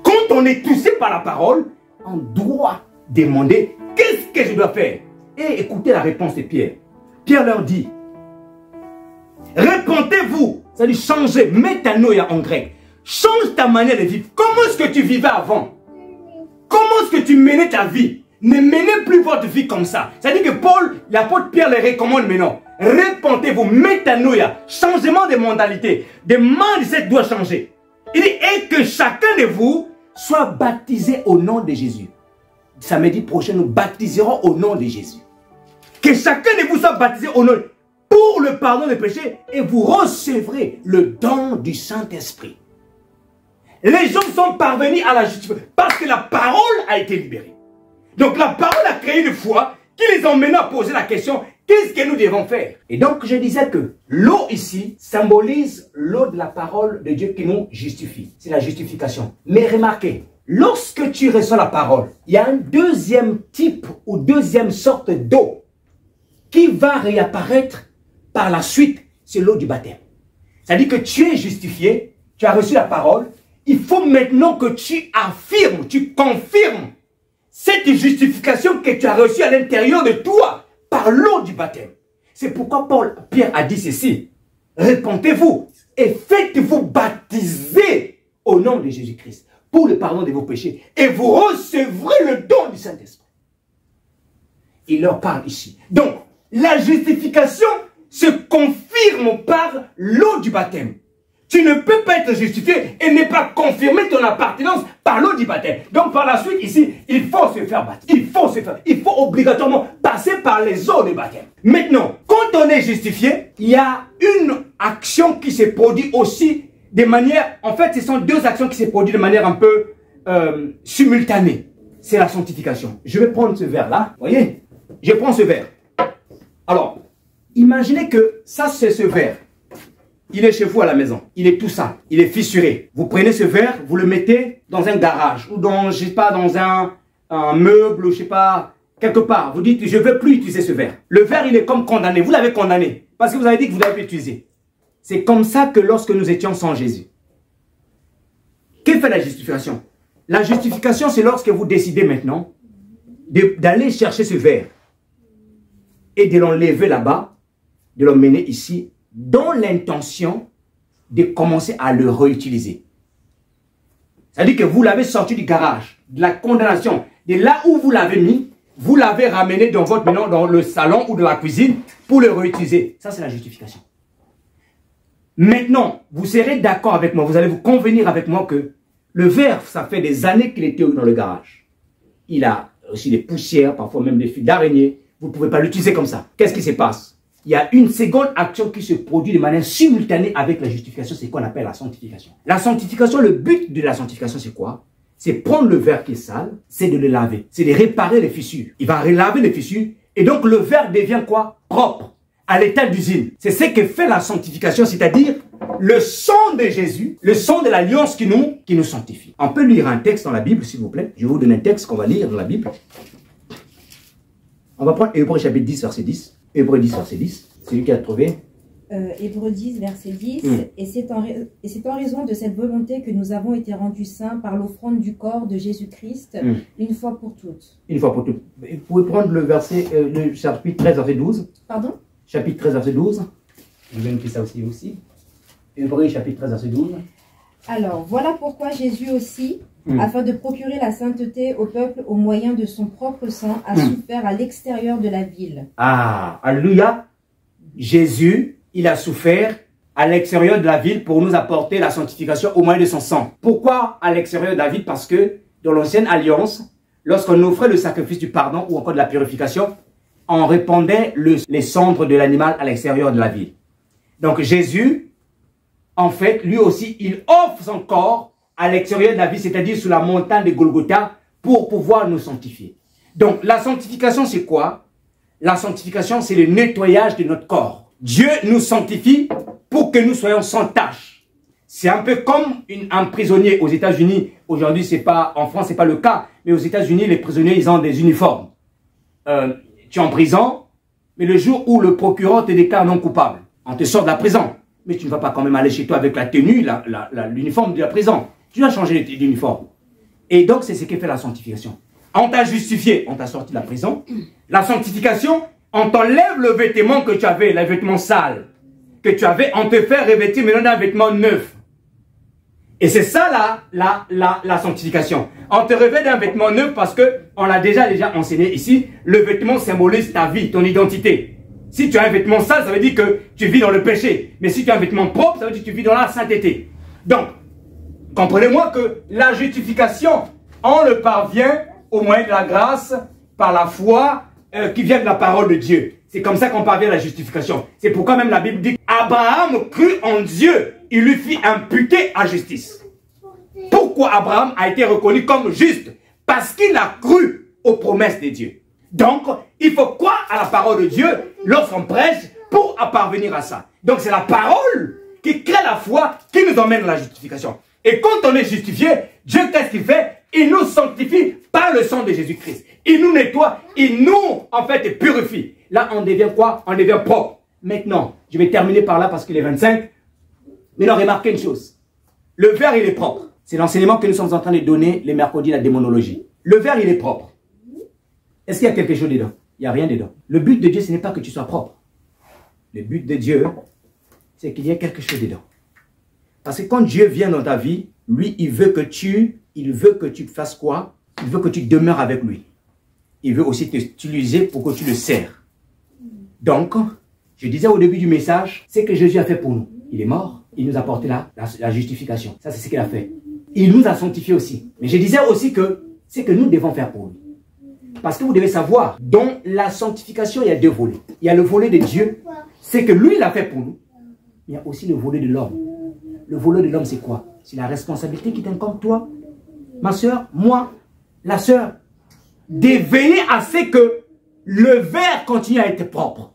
S1: Quand on est touché par la parole, on doit demander « Qu'est-ce que je dois faire ?» Et écoutez la réponse de Pierre. Pierre leur dit « Répentez-vous » c'est-à-dire changer, métanoïa en grec. Change ta manière de vivre. Comment est-ce que tu vivais avant? Comment est-ce que tu menais ta vie? Ne menez plus votre vie comme ça. C'est-à-dire que Paul, l'apôtre Pierre les recommande maintenant. Répentez-vous, métanoïa, changement de mentalité. De mindset doit changer. Il dit, et que chacun de vous soit baptisé au nom de Jésus. Samedi prochain, nous baptiserons au nom de Jésus. Que chacun de vous soit baptisé au nom de Jésus. Pour le pardon des péchés et vous recevrez le don du Saint-Esprit. Les gens sont parvenus à la justification parce que la parole a été libérée. Donc la parole a créé une foi qui les emmène à poser la question, qu'est-ce que nous devons faire? Et donc je disais que l'eau ici symbolise l'eau de la parole de Dieu qui nous justifie. C'est la justification. Mais remarquez, lorsque tu reçois la parole, il y a un deuxième type ou deuxième sorte d'eau qui va réapparaître par la suite, c'est l'eau du baptême. C'est-à-dire que tu es justifié, tu as reçu la parole, il faut maintenant que tu affirmes, tu confirmes cette justification que tu as reçue à l'intérieur de toi par l'eau du baptême. C'est pourquoi Pierre a dit ceci, répentez-vous et faites-vous baptiser au nom de Jésus-Christ pour le pardon de vos péchés et vous recevrez le don du Saint-Esprit. Il leur parle ici. Donc, la justification se confirme par l'eau du baptême. Tu ne peux pas être justifié et ne pas confirmer ton appartenance par l'eau du baptême. Donc par la suite ici, il faut se faire baptiser. Il faut obligatoirement passer par les eaux de baptême. Maintenant, quand on est justifié, il y a une action qui se produit aussi de manière... En fait, ce sont deux actions qui se produisent de manière un peu simultanée. C'est la sanctification. Je vais prendre ce verre-là. Vous voyez? Je prends ce verre. Alors, imaginez que ça, c'est ce verre. Il est chez vous à la maison. Il est tout ça. Il est fissuré. Vous prenez ce verre, vous le mettez dans un garage ou dans, je sais pas, dans un meuble ou je sais pas, quelque part. Vous dites, je ne veux plus utiliser ce verre. Le verre, il est comme condamné. Vous l'avez condamné parce que vous avez dit que vous l'avez utilisé. C'est comme ça que lorsque nous étions sans Jésus. Que fait la justification? La justification, c'est lorsque vous décidez maintenant d'aller chercher ce verre et de l'enlever là-bas, de l'emmener ici, dans l'intention de commencer à le réutiliser. C'est-à-dire que vous l'avez sorti du garage, de la condamnation, de là où vous l'avez mis, vous l'avez ramené dans votre maison, dans le salon ou dans la cuisine pour le réutiliser. Ça, c'est la justification. Maintenant, vous serez d'accord avec moi, vous allez vous convenir avec moi que le verre, ça fait des années qu'il était dans le garage. Il a aussi des poussières, parfois même des fils d'araignée. Vous ne pouvez pas l'utiliser comme ça. Qu'est-ce qui se passe? Il y a une seconde action qui se produit de manière simultanée avec la justification, c'est ce qu'on appelle la sanctification. La sanctification, le but de la sanctification, c'est quoi? C'est prendre le verre qui est sale, c'est de le laver, c'est de réparer les fissures. Il va laver les fissures et donc le verre devient quoi? Propre, à l'état d'usine. C'est ce que fait la sanctification, c'est-à-dire le sang de Jésus, le sang de l'alliance qui nous sanctifie. On peut lire un texte dans la Bible, s'il vous plaît. Je vais vous donner un texte qu'on va lire dans la Bible. On va prendre Hébreux chapitre 10, verset 10. Hébreux 10, verset 10. C'est lui qui a trouvé.
S3: Hébreux 10, verset 10. Et c'est en raison de cette volonté que nous avons été rendus saints par l'offrande du corps de Jésus-Christ, une fois pour toutes. Une fois pour toutes.
S1: Vous pouvez prendre le verset, le chapitre 13, verset 12.
S3: Pardon?
S1: Chapitre 13, verset 12. Je vais noter ça aussi. Hébreux chapitre 13, verset 12.
S3: Alors, voilà pourquoi Jésus aussi, afin de procurer la sainteté au peuple au moyen de son propre sang, a souffert à l'extérieur de la ville.
S1: Ah, alléluia. Jésus, il a souffert à l'extérieur de la ville pour nous apporter la sanctification au moyen de son sang. Pourquoi à l'extérieur de la ville? Parce que dans l'ancienne alliance, lorsqu'on offrait le sacrifice du pardon ou encore de la purification, on répandait les cendres de l'animal à l'extérieur de la ville. Donc Jésus, en fait, lui aussi, il offre son corps à l'extérieur de la ville, c'est-à-dire sous la montagne de Golgotha, pour pouvoir nous sanctifier. Donc, la sanctification, c'est quoi? La sanctification, c'est le nettoyage de notre corps. Dieu nous sanctifie pour que nous soyons sans tache. C'est un peu comme un prisonnier aux États-Unis. Aujourd'hui, c'est pas, en France, c'est pas le cas, mais aux États-Unis, les prisonniers, ils ont des uniformes. Tu es en prison, mais le jour où le procureur te déclare non coupable, on te sort de la prison. Mais tu ne vas pas quand même aller chez toi avec la tenue, l'uniforme de la prison. Tu vas changer d'uniforme. Et donc, c'est ce qui fait la sanctification. On t'a justifié, on t'a sorti de la prison. La sanctification, on t'enlève le vêtement que tu avais, le vêtement sale que tu avais, on te fait revêtir maintenant d'un vêtement neuf. Et c'est ça la sanctification. On te revêt d'un vêtement neuf parce que on l'a déjà enseigné ici. Le vêtement symbolise ta vie, ton identité. Si tu as un vêtement sale, ça veut dire que tu vis dans le péché. Mais si tu as un vêtement propre, ça veut dire que tu vis dans la sainteté. Donc, comprenez-moi que la justification, on le parvient au moyen de la grâce, par la foi qui vient de la parole de Dieu. C'est comme ça qu'on parvient à la justification. C'est pourquoi même la Bible dit Abraham crut en Dieu, il lui fit imputer à justice. Pourquoi Abraham a été reconnu comme juste? Parce qu'il a cru aux promesses de Dieu. Donc, il faut croire à la parole de Dieu lorsqu'on prêche pour parvenir à ça. Donc, c'est la parole qui crée la foi, qui nous emmène à la justification. Et quand on est justifié, Dieu, qu'est-ce qu'il fait? Il nous sanctifie par le sang de Jésus-Christ. Il nous nettoie, il nous, en fait, purifie. Là, on devient quoi? On devient propre. Maintenant, je vais terminer par là parce qu'il est 25. Maintenant, remarquez une chose. Le verre, il est propre. C'est l'enseignement que nous sommes en train de donner les mercredis, la démonologie. Le verre, il est propre. Est-ce qu'il y a quelque chose dedans? Il n'y a rien dedans. Le but de Dieu, ce n'est pas que tu sois propre. Le but de Dieu, c'est qu'il y ait quelque chose dedans. Parce que quand Dieu vient dans ta vie, lui, il veut que tu fasses quoi? Il veut que tu demeures avec lui. Il veut aussi t'utiliser pour que tu le sers. Donc, je disais au début du message, c'est que Jésus a fait pour nous. Il est mort, il nous a apporté la justification. Ça, c'est ce qu'il a fait. Il nous a sanctifiés aussi. Mais je disais aussi que c'est que nous devons faire pour lui. Parce que vous devez savoir, dans la sanctification, il y a deux volets. Il y a le volet de Dieu, c'est que lui, il a fait pour nous. Il y a aussi le volet de l'homme. Le volet de l'homme, c'est quoi? C'est la responsabilité qui t'incombe toi, ma soeur, moi, la soeur, d'éveiller à ce que le verre continue à être propre.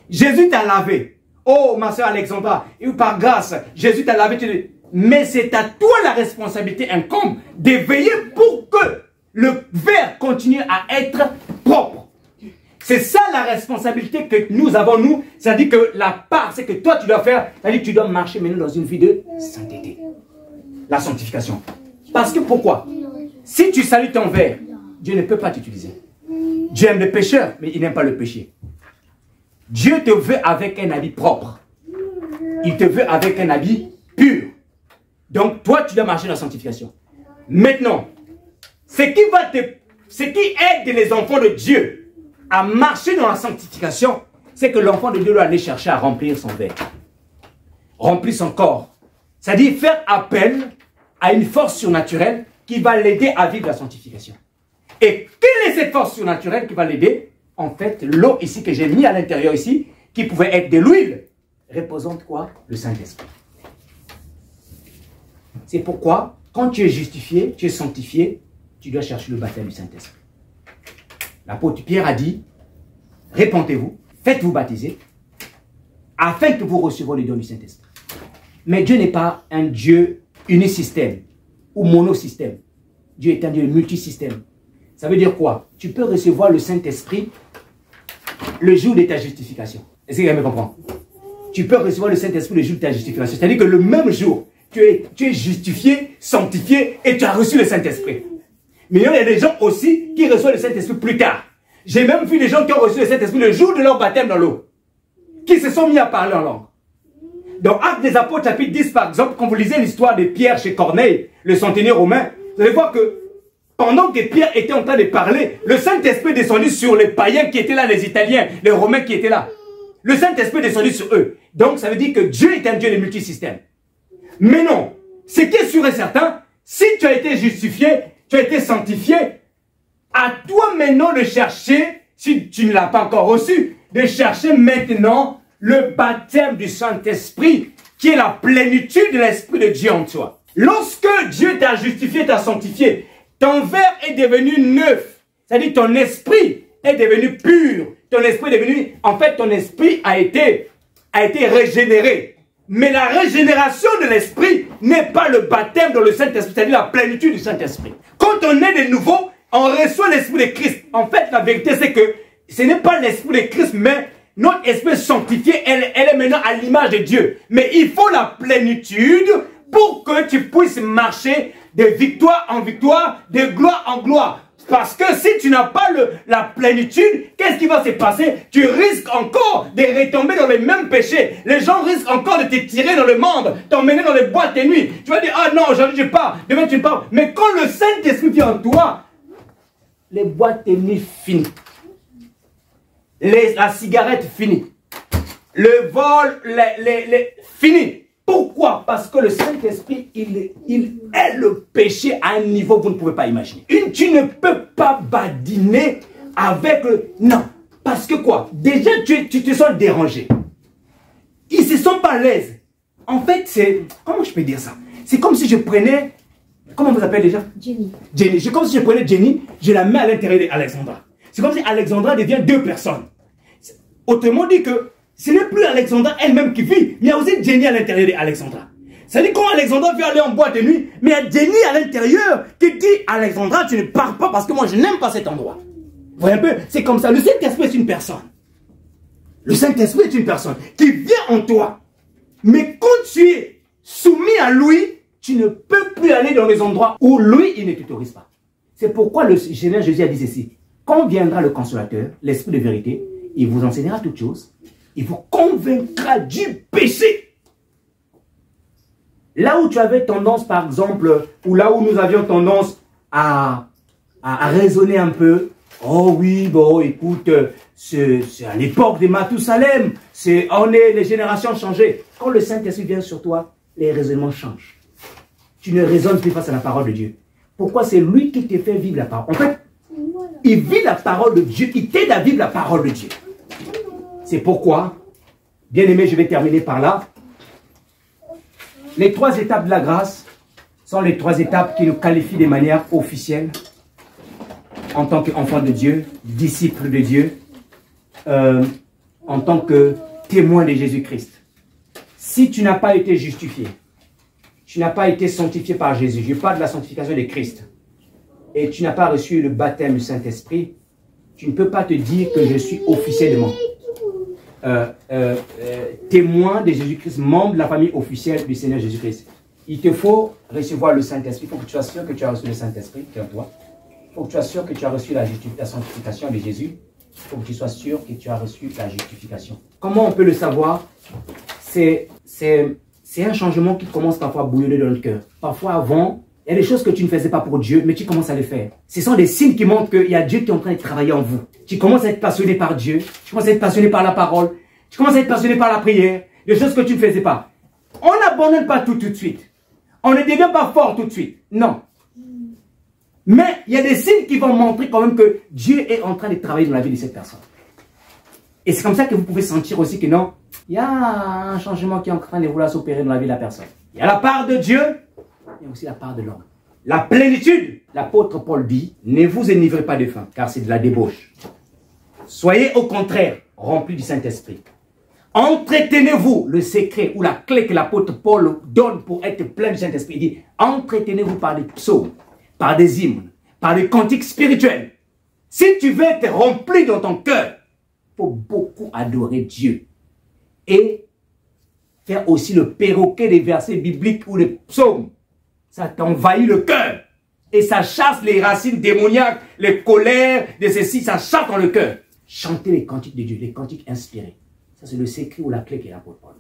S1: Jésus t'a lavé. Oh, ma soeur Alexandra, et par grâce, Jésus t'a lavé. Mais c'est à toi la responsabilité incombe d'éveiller pour que le verre continue à être propre. C'est ça la responsabilité que nous avons, nous. C'est-à-dire que la part, c'est que toi tu dois faire, c'est-à-dire que tu dois marcher maintenant dans une vie de sainteté. La sanctification. Parce que pourquoi? Si tu salis ton verre, Dieu ne peut pas t'utiliser. Dieu aime le pécheur, mais il n'aime pas le péché. Dieu te veut avec un habit propre. Il te veut avec un habit pur. Donc, toi, tu dois marcher dans la sanctification. Maintenant, ce qui aide les enfants de Dieu à marcher dans la sanctification, c'est que l'enfant de Dieu doit aller chercher à remplir son verre. Remplir son corps. C'est-à-dire faire appel à une force surnaturelle qui va l'aider à vivre la sanctification. Et quelle est cette force surnaturelle qui va l'aider? En fait, l'eau ici que j'ai mis à l'intérieur ici, qui pouvait être de l'huile, représente quoi? Le Saint-Esprit. C'est pourquoi, quand tu es justifié, tu es sanctifié, tu dois chercher le baptême du Saint-Esprit. L'apôtre Pierre a dit, répentez-vous, faites-vous baptiser, afin que vous receviez le don du Saint-Esprit. Mais Dieu n'est pas un Dieu unisystème ou monosystème. Dieu est un Dieu multisystème. Ça veut dire quoi? Tu peux recevoir le Saint-Esprit le jour de ta justification. Est-ce que vous me comprenez? Tu peux recevoir le Saint-Esprit le jour de ta justification. C'est-à-dire que le même jour, tu es justifié, sanctifié et tu as reçu le Saint-Esprit. Mais il y a des gens aussi qui reçoivent le Saint-Esprit plus tard. J'ai même vu des gens qui ont reçu le Saint-Esprit le jour de leur baptême dans l'eau, qui se sont mis à parler en langue. Dans Actes des Apôtres, chapitre 10, par exemple, quand vous lisez l'histoire de Pierre chez Corneille, le centenier romain, vous allez voir que pendant que Pierre était en train de parler, le Saint-Esprit est descendu sur les païens qui étaient là, les Italiens, les Romains qui étaient là. Le Saint-Esprit est descendu sur eux. Donc, ça veut dire que Dieu est un Dieu de multisystèmes. Mais non, ce qui est sûr et certain, si tu as été justifié, tu as été sanctifié, à toi maintenant de chercher, si tu ne l'as pas encore reçu, de chercher maintenant le baptême du Saint-Esprit, qui est la plénitude de l'Esprit de Dieu en toi. Lorsque Dieu t'a justifié, t'a sanctifié, ton verre est devenu neuf. C'est-à-dire ton esprit est devenu pur. Ton esprit est devenu, en fait, ton esprit a été régénéré. Mais la régénération de l'esprit n'est pas le baptême dans le Saint-Esprit, c'est-à-dire la plénitude du Saint-Esprit. Quand on est de nouveau, on reçoit l'esprit de Christ. En fait, la vérité, c'est que ce n'est pas l'esprit de Christ, mais notre esprit sanctifié, elle est maintenant à l'image de Dieu. Mais il faut la plénitude pour que tu puisses marcher de victoire en victoire, de gloire en gloire. Parce que si tu n'as pas la plénitude, qu'est-ce qui va se passer? Tu risques encore de retomber dans les mêmes péchés. Les gens risquent encore de te tirer dans le monde, t'emmener dans les boîtes de nuit. Tu vas dire, ah non, aujourd'hui je pars, demain tu pars. Mais quand le Saint-Esprit vient en toi, les boîtes de nuit finissent. La cigarette finie. Le vol, fini. Pourquoi? Parce que le Saint-Esprit, il est le péché à un niveau que vous ne pouvez pas imaginer. Tu ne peux pas badiner avec le... Non. Parce que quoi? Déjà, tu te sens dérangé. Ils ne se sentent pas à l'aise. En fait, c'est... Comment je peux dire ça? C'est comme si je prenais... Comment vous appelez déjà? Jenny. Jenny. C'est comme si je prenais Jenny, je la mets à l'intérieur d'Alexandra. C'est comme si Alexandra devient deux personnes. Autrement dit que ce n'est plus Alexandra elle-même qui vit, mais il y a aussi Jenny à l'intérieur d'Alexandra. C'est-à-dire quand Alexandra veut aller en boîte de nuit, mais il y a Jenny à l'intérieur qui dit Alexandra, tu ne pars pas parce que moi je n'aime pas cet endroit. Vous voyez un peu? C'est comme ça. Le Saint-Esprit est une personne. Le Saint-Esprit est une personne qui vient en toi. Mais quand tu es soumis à lui, tu ne peux plus aller dans les endroits où lui, il ne t'autorise pas. C'est pourquoi le Seigneur Jésus a dit ceci. Quand viendra le Consolateur, l'Esprit de vérité, il vous enseignera toutes choses. Il vous convaincra du péché. Là où tu avais tendance, par exemple, ou là où nous avions tendance à raisonner un peu, oh oui, bon, écoute, c'est à l'époque de Mathusalem, les générations ont changé. Quand le Saint-Esprit vient sur toi, les raisonnements changent. Tu ne raisonnes plus face à la parole de Dieu. Pourquoi? C'est lui qui te fait vivre la parole. En fait, il vit la parole de Dieu, il t'aide à vivre la parole de Dieu. C'est pourquoi, bien aimé, je vais terminer par là. Les 3 étapes de la grâce sont les 3 étapes qui nous qualifient de manière officielle en tant qu'enfant de Dieu, disciple de Dieu, en tant que témoin de Jésus-Christ. Si tu n'as pas été justifié, tu n'as pas été sanctifié par Jésus, je parle de la sanctification de Christ, et tu n'as pas reçu le baptême du Saint-Esprit, tu ne peux pas te dire que je suis officiellement témoin de Jésus-Christ, membre de la famille officielle du Seigneur Jésus-Christ. il te faut recevoir le Saint-Esprit. Il faut que tu sois sûr que tu as reçu le Saint-Esprit qui est en toi. Il faut que tu sois sûr que tu as reçu la sanctification de Jésus. Il faut que tu sois sûr que tu as reçu la justification. Comment on peut le savoir? C'est un changement qui commence parfois à bouillonner dans le cœur. Parfois avant, il y a des choses que tu ne faisais pas pour Dieu, mais tu commences à les faire. Ce sont des signes qui montrent qu'il y a Dieu qui est en train de travailler en vous. Tu commences à être passionné par Dieu. Tu commences à être passionné par la parole. Tu commences à être passionné par la prière. Des choses que tu ne faisais pas. On n'abandonne pas tout de suite. On ne devient pas fort tout de suite. Non. Mais il y a des signes qui vont montrer quand même que Dieu est en train de travailler dans la vie de cette personne. Et c'est comme ça que vous pouvez sentir aussi que non, il y a un changement qui est en train de vouloir s'opérer dans la vie de la personne. Il y a la part de Dieu, il y a aussi la part de l'homme. La plénitude, l'apôtre Paul dit, ne vous enivrez pas de faim, car c'est de la débauche. Soyez au contraire remplis du Saint-Esprit. Entretenez-vous, le secret ou la clé que l'apôtre Paul donne pour être plein du Saint-Esprit. Il dit, entretenez-vous par des psaumes, par des hymnes, par des cantiques spirituels. Si tu veux être rempli dans ton cœur, il faut beaucoup adorer Dieu. Et faire aussi le perroquet des versets bibliques ou des psaumes. Ça t'envahit le cœur. Et ça chasse les racines démoniaques, les colères de ceci, ça chasse dans le cœur. Chantez les cantiques de Dieu, les cantiques inspirés. Ça, c'est le secret ou la clé qu'il a pour Paul.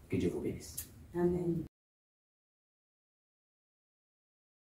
S1: Que Dieu vous bénisse.
S2: Amen.